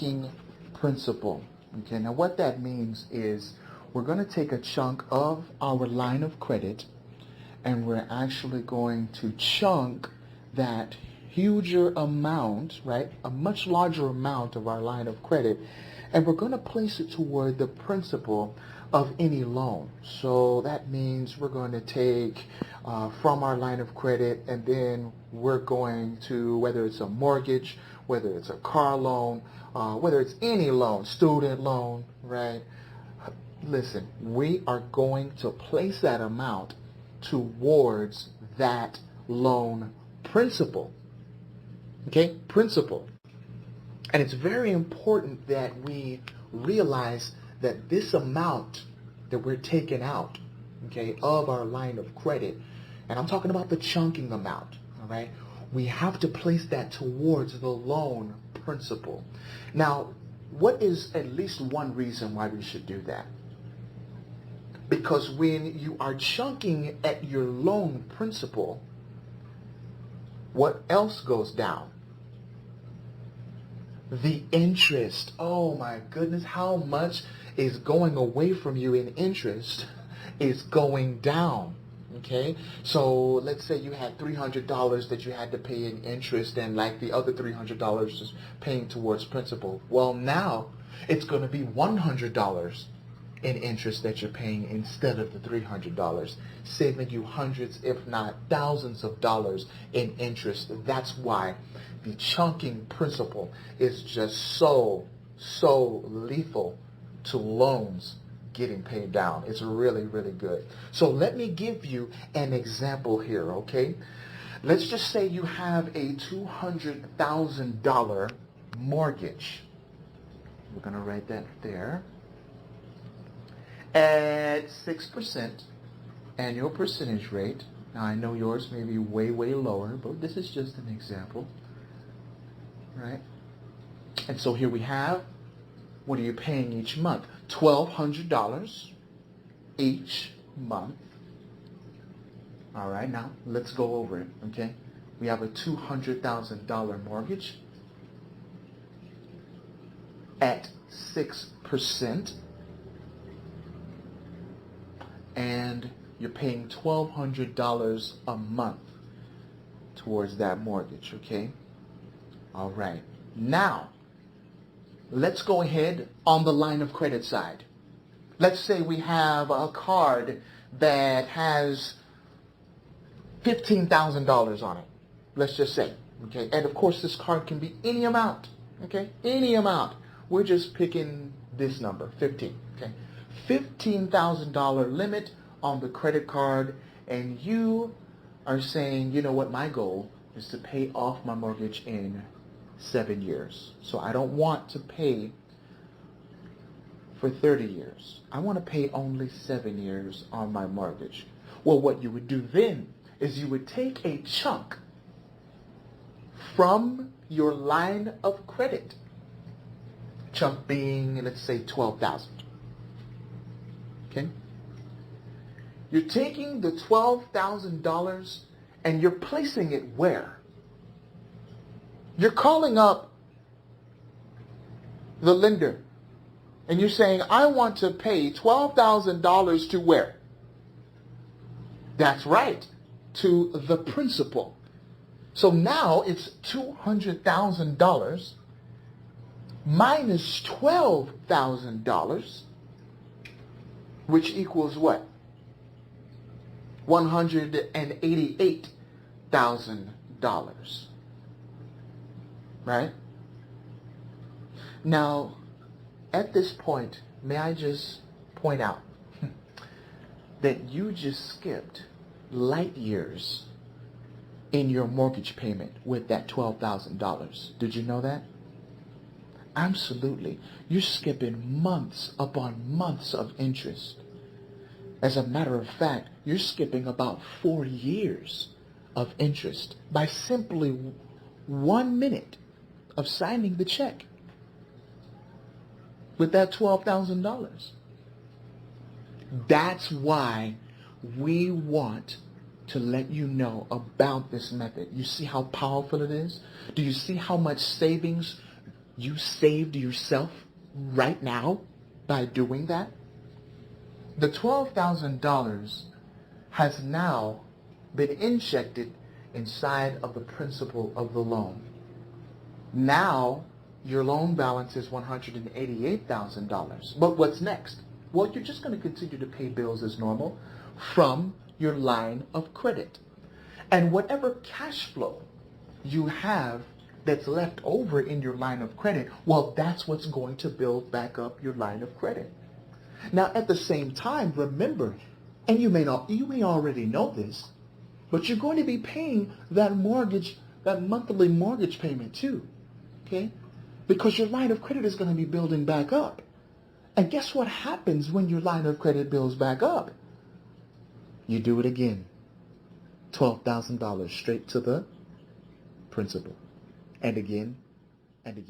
chunking principle. Okay, now what that means is we're going to take a chunk of our line of credit and we're actually going to chunk that huger amount, right? A much larger amount of our line of credit, and we're going to place it toward the principal of any loan. So that means we're going to take from our line of credit, and then we're going to, whether it's a mortgage, whether it's a car loan, whether it's any loan, student loan, right? Listen, we are going to place that amount towards that loan principal. Okay, principal. And it's very important that we realize that this amount that we're taking out, okay, of our line of credit, and I'm talking about the chunking amount, all right, we have to place that towards the loan principal. Now, what is at least one reason why we should do that? Because when you are chunking at your loan principal, what else goes down? The interest. Oh my goodness, how much is going away from you in interest is going down. Okay, so let's say you had $300 that you had to pay in interest, and like the other $300 is paying towards principal. Well, now it's going to be $100 in interest that you're paying instead of the $300, saving you hundreds, if not thousands of dollars in interest. That's why the chunking principle is just so lethal to loans getting paid down. It's really, really good. So let me give you an example here, okay? Let's just say you have a $200,000 mortgage. We're going to write that there. At 6% annual percentage rate. Now I know yours may be way lower, but this is just an example, right? And so here we have, what are you paying each month? $1,200 each month. All right, now let's go over it, okay? We have a $200,000 mortgage at 6%. And you're paying $1,200 a month towards that mortgage, okay? All right. Now, let's go ahead on the line of credit side. Let's say we have a card that has $15,000 on it. Let's just say, okay? And of course, this card can be any amount, okay? Any amount. We're just picking this number, 15, okay? $15,000 limit on the credit card, and you are saying, you know what, my goal is to pay off my mortgage in 7 years. So I don't want to pay for 30 years. I want to pay only 7 years on my mortgage. Well, what you would do then is you would take a chunk from your line of credit, chunk being, let's say, $12,000. Okay? You're taking the $12,000 and you're placing it where? You're calling up the lender and you're saying, I want to pay $12,000 to where? That's right, to the principal. So now it's $200,000 minus $12,000, which equals what? $188,000. Right? Now, at this point, may I just point out that you just skipped light years in your mortgage payment with that $12,000. Did you know that? Absolutely. You're skipping months upon months of interest. As a matter of fact, you're skipping about 4 years of interest by simply 1 minute of signing the check with that $12,000. That's why we want to let you know about this method. You see how powerful it is? Do you see how much savings you saved yourself right now by doing that? The $12,000 has now been injected inside of the principal of the loan. Now, your loan balance is $188,000. But what's next? Well, you're just going to continue to pay bills as normal from your line of credit. And whatever cash flow you have that's left over in your line of credit, well, that's what's going to build back up your line of credit. Now, at the same time, remember, and you may already know this, but you're going to be paying that mortgage, that monthly mortgage payment too, okay? Because your line of credit is going to be building back up. And guess what happens when your line of credit builds back up? You do it again. $12,000 straight to the principal. And again, and again.